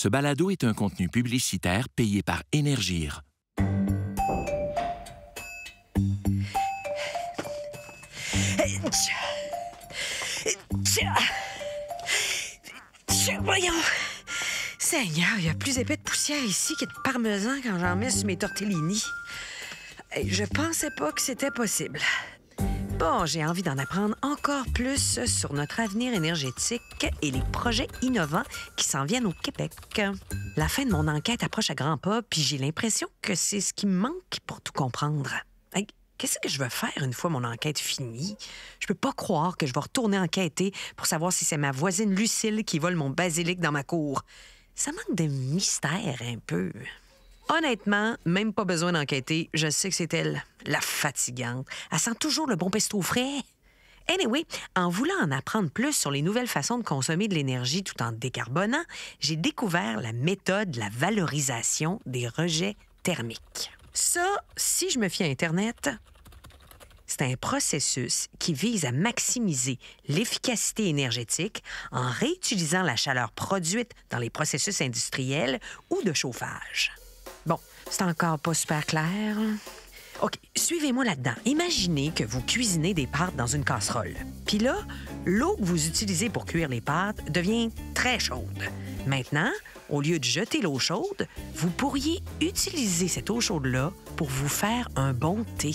Ce balado est un contenu publicitaire payé par Énergir. Voyons! Seigneur, il y a plus épais de poussière ici que de parmesan quand j'en mets sur mes tortellini. Je pensais pas que c'était possible. Bon, j'ai envie d'en apprendre encore plus sur notre avenir énergétique et les projets innovants qui s'en viennent au Québec. La fin de mon enquête approche à grands pas, puis j'ai l'impression que c'est ce qui me manque pour tout comprendre. Hey, qu'est-ce que je vais faire une fois mon enquête finie? Je peux pas croire que je vais retourner enquêter pour savoir si c'est ma voisine Lucille qui vole mon basilic dans ma cour. Ça manque de mystère un peu. Honnêtement, même pas besoin d'enquêter. Je sais que c'est elle, la fatigante. Elle sent toujours le bon pesto frais. Anyway, en voulant en apprendre plus sur les nouvelles façons de consommer de l'énergie tout en décarbonant, j'ai découvert la méthode de la valorisation des rejets thermiques. Ça, si je me fie à Internet, c'est un processus qui vise à maximiser l'efficacité énergétique en réutilisant la chaleur produite dans les processus industriels ou de chauffage. Bon, c'est encore pas super clair. OK, suivez-moi là-dedans. Imaginez que vous cuisinez des pâtes dans une casserole. Puis là, l'eau que vous utilisez pour cuire les pâtes devient très chaude. Maintenant, au lieu de jeter l'eau chaude, vous pourriez utiliser cette eau chaude-là pour vous faire un bon thé.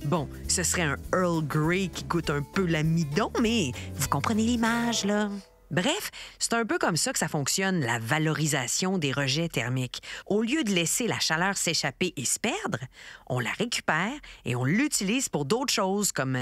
Bon, ce serait un Earl Grey qui goûte un peu l'amidon, mais vous comprenez l'image, là? Bref, c'est un peu comme ça que ça fonctionne, la valorisation des rejets thermiques. Au lieu de laisser la chaleur s'échapper et se perdre, on la récupère et on l'utilise pour d'autres choses, comme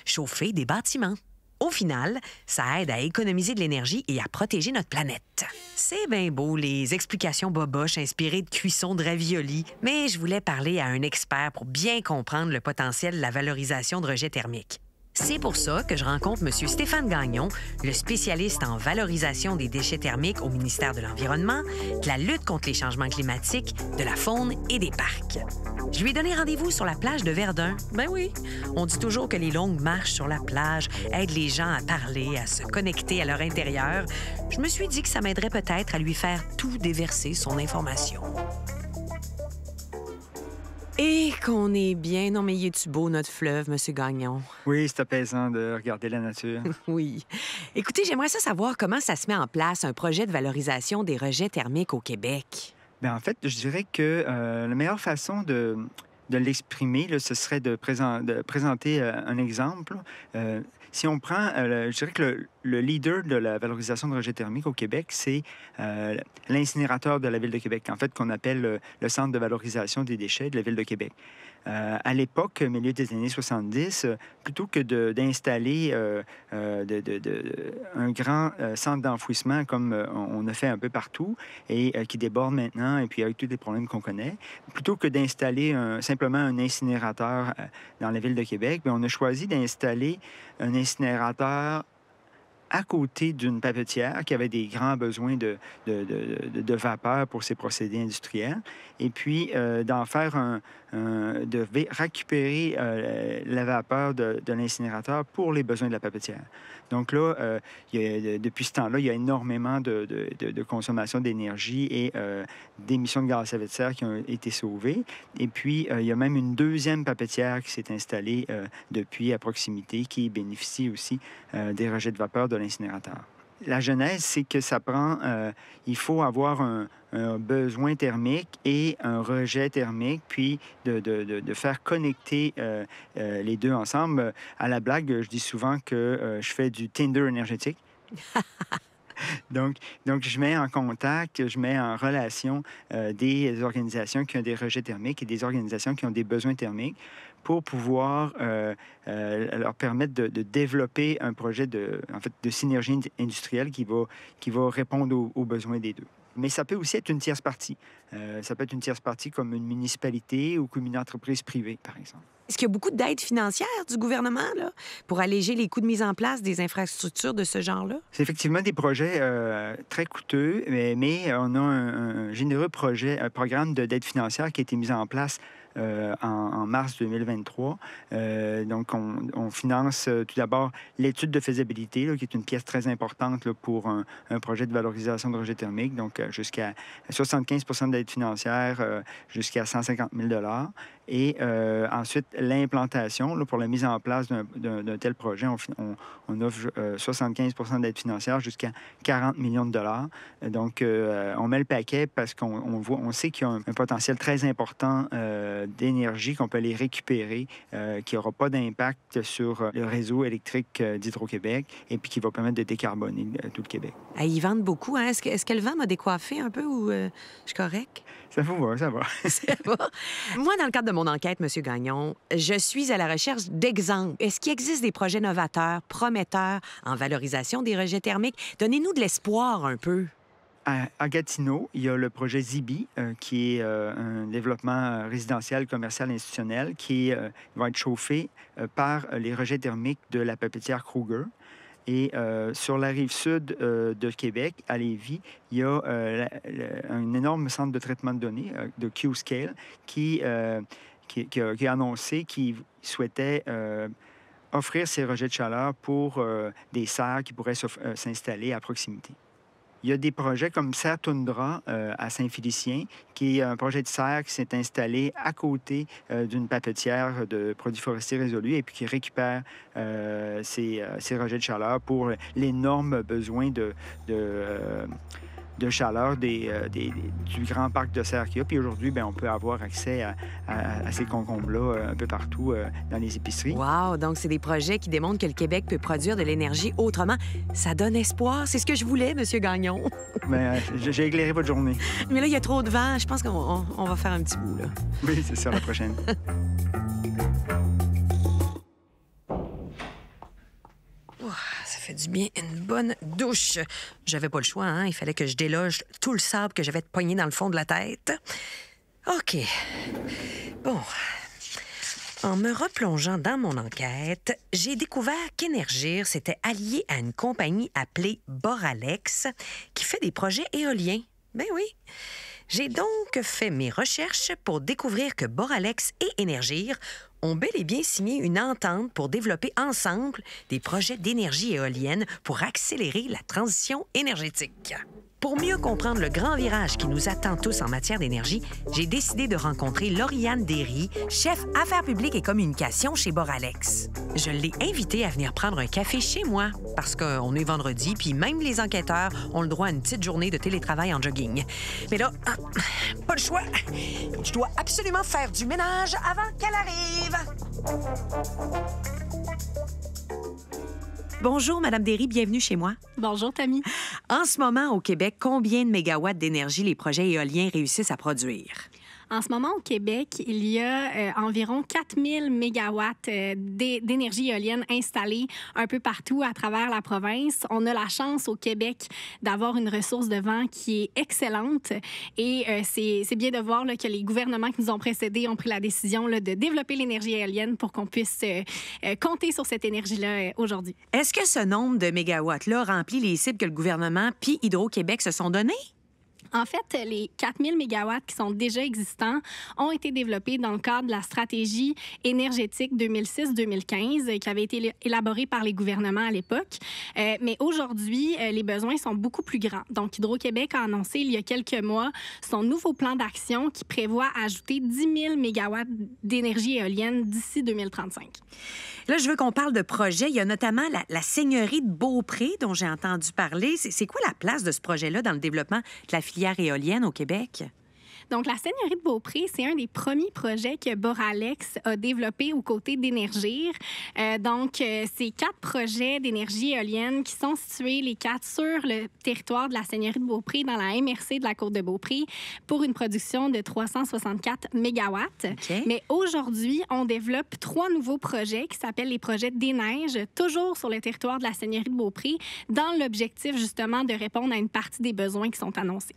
chauffer des bâtiments. Au final, ça aide à économiser de l'énergie et à protéger notre planète. C'est bien beau, les explications boboches inspirées de cuissons de raviolis, mais je voulais parler à un expert pour bien comprendre le potentiel de la valorisation de rejets thermiques. C'est pour ça que je rencontre M. Stéphane Gagnon, le spécialiste en valorisation des déchets thermiques au ministère de l'Environnement, de la lutte contre les changements climatiques, de la faune et des parcs. Je lui ai donné rendez-vous sur la plage de Verdun. Ben oui, on dit toujours que les longues marches sur la plage aident les gens à parler, à se connecter à leur intérieur. Je me suis dit que ça m'aiderait peut-être à lui faire tout déverser son information. Et qu'on est bien. Non, mais il est-tu beau, notre fleuve, M. Gagnon? Oui, c'est apaisant de regarder la nature. Oui. Écoutez, j'aimerais ça savoir comment ça se met en place un projet de valorisation des rejets thermiques au Québec. Bien, en fait, je dirais que la meilleure façon de l'exprimer, là, ce serait de présenter un exemple. Si on prend, je dirais que le leader de la valorisation de rejets thermiques au Québec, c'est l'incinérateur de la Ville de Québec, en fait, qu'on appelle le Centre de valorisation des déchets de la Ville de Québec. À l'époque, au milieu des années 70, plutôt que d'installer un grand centre d'enfouissement comme on a fait un peu partout et qui déborde maintenant, et puis avec tous les problèmes qu'on connaît, plutôt que d'installer simplement un incinérateur dans la Ville de Québec, bien, on a choisi d'installer un incinérateur à côté d'une papetière qui avait des grands besoins de vapeur pour ses procédés industriels, et puis d'en faire de récupérer la vapeur de l'incinérateur pour les besoins de la papetière. Donc là, depuis ce temps-là, il y a énormément de consommation d'énergie et d'émissions de gaz à effet de serre qui ont été sauvées. Et puis, il y a même une deuxième papetière qui s'est installée depuis à proximité, qui bénéficie aussi des rejets de vapeur de l'incinérateur. La genèse, c'est que ça prend... il faut avoir un besoin thermique et un rejet thermique, puis de faire connecter les deux ensemble. À la blague, je dis souvent que je fais du Tinder énergétique. Donc, je mets en contact, je mets en relation des organisations qui ont des rejets thermiques et des organisations qui ont des besoins thermiques pour pouvoir leur permettre de développer un projet de synergie industrielle qui va répondre aux besoins des deux. Mais ça peut aussi être une tierce partie. Ça peut être une tierce partie comme une municipalité ou comme une entreprise privée, par exemple. Est-ce qu'il y a beaucoup d'aides financières du gouvernement là, pour alléger les coûts de mise en place des infrastructures de ce genre-là? C'est effectivement des projets très coûteux, mais on a un généreux programme d'aide financière qui a été mis en place en mars 2023. Donc, on finance tout d'abord l'étude de faisabilité, là, qui est une pièce très importante là, pour un projet de valorisation de rejet thermique, donc jusqu'à 75 d'aide financière, jusqu'à 150 000 $. Et ensuite, l'implantation, là, pour la mise en place d'un tel projet, on offre 75 d'aide financière jusqu'à 40 millions de dollars. Donc, on met le paquet parce on sait qu'il y a un potentiel très important d'énergie, qu'on peut aller récupérer, qui n'aura pas d'impact sur le réseau électrique d'Hydro-Québec et puis qui va permettre de décarboner tout le Québec. Ils vendent beaucoup, hein? Est-ce que le vent m'a décoiffé un peu ou je suis correct? Ça va, ça va. Ça va. Moi, dans le cadre de mon enquête, M. Gagnon, je suis à la recherche d'exemples. Est-ce qu'il existe des projets novateurs, prometteurs, en valorisation des rejets thermiques? Donnez-nous de l'espoir un peu. À Gatineau, il y a le projet Zibi, qui est un développement résidentiel, commercial, institutionnel, qui va être chauffé par les rejets thermiques de la papetière Kruger. Et sur la rive sud de Québec, à Lévis, il y a un énorme centre de traitement de données, de Qscale, qui a annoncé qu'il souhaitait offrir ces rejets de chaleur pour des serres qui pourraient s'installer à proximité. Il y a des projets comme Serre Toundra à Saint-Félicien, qui est un projet de serre qui s'est installé à côté d'une papetière de produits forestiers résolus et puis qui récupère ces rejets de chaleur pour l'énorme besoin de chaleur du grand parc de serre qu'il y a. Puis aujourd'hui, bien, on peut avoir accès à ces concombres-là un peu partout dans les épiceries. Wow! Donc, c'est des projets qui démontrent que le Québec peut produire de l'énergie autrement. Ça donne espoir. C'est ce que je voulais, M. Gagnon. Bien, j'ai éclairé votre journée. Mais là, il y a trop de vent. Je pense qu'on va faire un petit bout, là. Oui, c'est ça, la prochaine. Ça fait du bien, une bonne douche. J'avais pas le choix, hein? Il fallait que je déloge tout le sable que j'avais pogné dans le fond de la tête. OK. Bon. En me replongeant dans mon enquête, j'ai découvert qu'Énergir s'était allié à une compagnie appelée Boralex qui fait des projets éoliens. Ben oui. J'ai donc fait mes recherches pour découvrir que Boralex et Énergir ont bel et bien signé une entente pour développer ensemble des projets d'énergie éolienne pour accélérer la transition énergétique. Pour mieux comprendre le grand virage qui nous attend tous en matière d'énergie, j'ai décidé de rencontrer Lauriane Derry, chef Affaires publiques et communications chez Boralex. Je l'ai invitée à venir prendre un café chez moi parce qu'on est vendredi, puis même les enquêteurs ont le droit à une petite journée de télétravail en jogging. Mais là, pas le choix. Je dois absolument faire du ménage avant qu'elle arrive. Bonjour, Madame Derry, bienvenue chez moi. Bonjour, Tammy. En ce moment, au Québec, combien de mégawatts d'énergie les projets éoliens réussissent à produire? En ce moment, au Québec, il y a environ 4000 mégawatts d'énergie éolienne installée un peu partout à travers la province. On a la chance au Québec d'avoir une ressource de vent qui est excellente et c'est bien de voir là, que les gouvernements qui nous ont précédés ont pris la décision là, de développer l'énergie éolienne pour qu'on puisse compter sur cette énergie-là aujourd'hui. Est-ce que ce nombre de mégawatts-là remplit les cibles que le gouvernement puis Hydro-Québec se sont données? En fait, les 4000 mégawatts qui sont déjà existants ont été développés dans le cadre de la stratégie énergétique 2006-2015 qui avait été élaborée par les gouvernements à l'époque. Mais aujourd'hui, les besoins sont beaucoup plus grands. Donc, Hydro-Québec a annoncé il y a quelques mois son nouveau plan d'action qui prévoit ajouter 10 000 mégawatts d'énergie éolienne d'ici 2035. Là, je veux qu'on parle de projets. Il y a notamment la Seigneurie de Beaupré, dont j'ai entendu parler. C'est quoi la place de ce projet-là dans le développement de la filière éolienne au Québec? Donc, la Seigneurie de Beaupré, c'est un des premiers projets que Boralex a développé aux côtés d'Énergir. C'est 4 projets d'énergie éolienne qui sont situés, les 4, sur le territoire de la Seigneurie de Beaupré, dans la MRC de la Côte de Beaupré, pour une production de 364 mégawatts. Okay. Mais aujourd'hui, on développe 3 nouveaux projets qui s'appellent les projets des Neiges, toujours sur le territoire de la Seigneurie de Beaupré, dans l'objectif, justement, de répondre à une partie des besoins qui sont annoncés.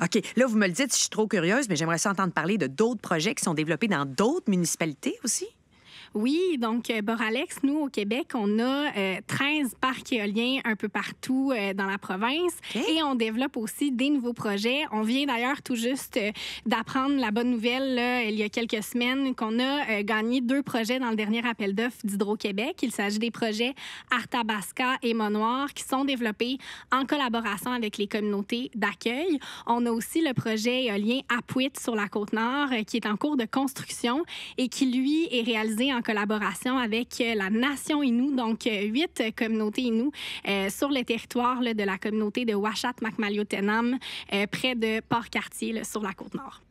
OK. Là, vous me le dites, je suis trop curieuse, mais j'aimerais ça entendre parler de d'autres projets qui sont développés dans d'autres municipalités aussi. Oui, donc Boralex, nous, au Québec, on a 13 parcs éoliens un peu partout dans la province. Et on développe aussi des nouveaux projets. On vient d'ailleurs tout juste d'apprendre la bonne nouvelle là, il y a quelques semaines qu'on a gagné 2 projets dans le dernier appel d'offres d'Hydro-Québec. Il s'agit des projets Arthabasca et Monoir qui sont développés en collaboration avec les communautés d'accueil. On a aussi le projet éolien Apuit sur la Côte-Nord qui est en cours de construction et qui, lui, est réalisé en collaboration avec la nation Innu, donc 8 communautés Innu sur le territoire là, de la communauté de Uashat-Makmaliotenam, près de Port-Cartier, là, sur la Côte-Nord.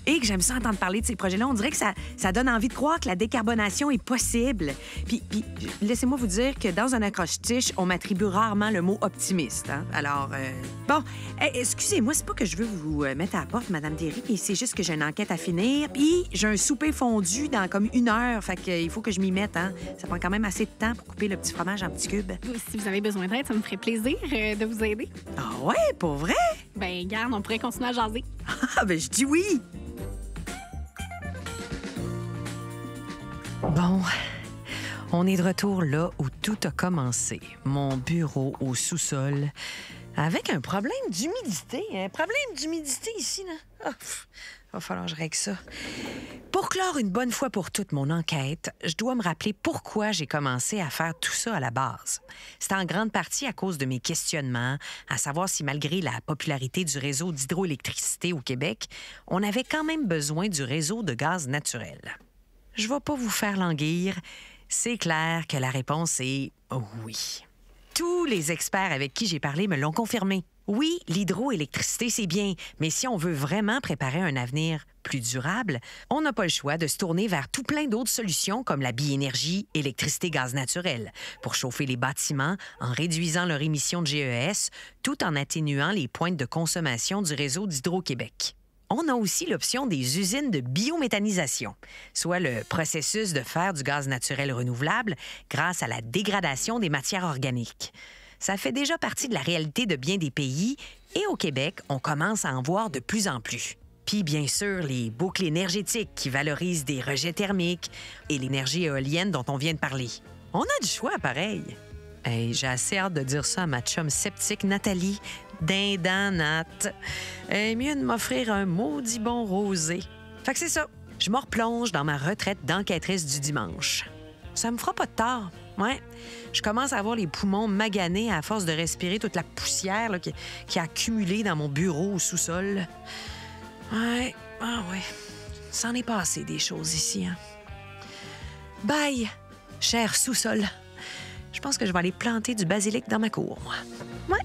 Et que j'aime ça entendre parler de ces projets-là. On dirait que ça donne envie de croire que la décarbonation est possible. Puis laissez-moi vous dire que dans un accroche-tiche, on m'attribue rarement le mot optimiste. Hein? Alors, bon, excusez-moi, c'est pas que je veux vous mettre à la porte, Madame Derry, puis c'est juste que j'ai une enquête à finir, puis j'ai un souper fondu dans comme 1 heure, fait qu'il faut que je m'y mette. Hein? Ça prend quand même assez de temps pour couper le petit fromage en petits cubes. Si vous avez besoin d'aide, ça me ferait plaisir de vous aider. Ah ouais, pour vrai? Ben, garde, on pourrait continuer à jaser. Ah, ben je dis oui! Bon, on est de retour là où tout a commencé. Mon bureau au sous-sol, avec un problème d'humidité. Un problème d'humidité ici, là. Ah, va falloir que je règle ça. Pour clore une bonne fois pour toute mon enquête, je dois me rappeler pourquoi j'ai commencé à faire tout ça à la base. C'est en grande partie à cause de mes questionnements, à savoir si malgré la popularité du réseau d'hydroélectricité au Québec, on avait quand même besoin du réseau de gaz naturel. Je vais pas vous faire languir. C'est clair que la réponse est oui. Tous les experts avec qui j'ai parlé me l'ont confirmé. Oui, l'hydroélectricité, c'est bien, mais si on veut vraiment préparer un avenir plus durable, on n'a pas le choix de se tourner vers tout plein d'autres solutions comme la biénergie, électricité, gaz naturel, pour chauffer les bâtiments en réduisant leur émission de GES, tout en atténuant les pointes de consommation du réseau d'Hydro-Québec. On a aussi l'option des usines de biométhanisation, soit le processus de faire du gaz naturel renouvelable grâce à la dégradation des matières organiques. Ça fait déjà partie de la réalité de bien des pays et au Québec, on commence à en voir de plus en plus. Puis, bien sûr, les boucles énergétiques qui valorisent des rejets thermiques et l'énergie éolienne dont on vient de parler. On a du choix, pareil. Hey, j'ai assez hâte de dire ça à ma chum sceptique Nathalie. Dindanate. Mieux de m'offrir un maudit bon rosé. Fait que c'est ça. Je me replonge dans ma retraite d'enquêtrice du dimanche. Ça me fera pas de tort. Ouais. Je commence à avoir les poumons maganés à force de respirer toute la poussière là, qui a accumulé dans mon bureau au sous-sol. Ouais. Ah ouais. C'en est passé des choses ici. Hein? Bye, cher sous-sol. Je pense que je vais aller planter du basilic dans ma cour, moi. Ouais.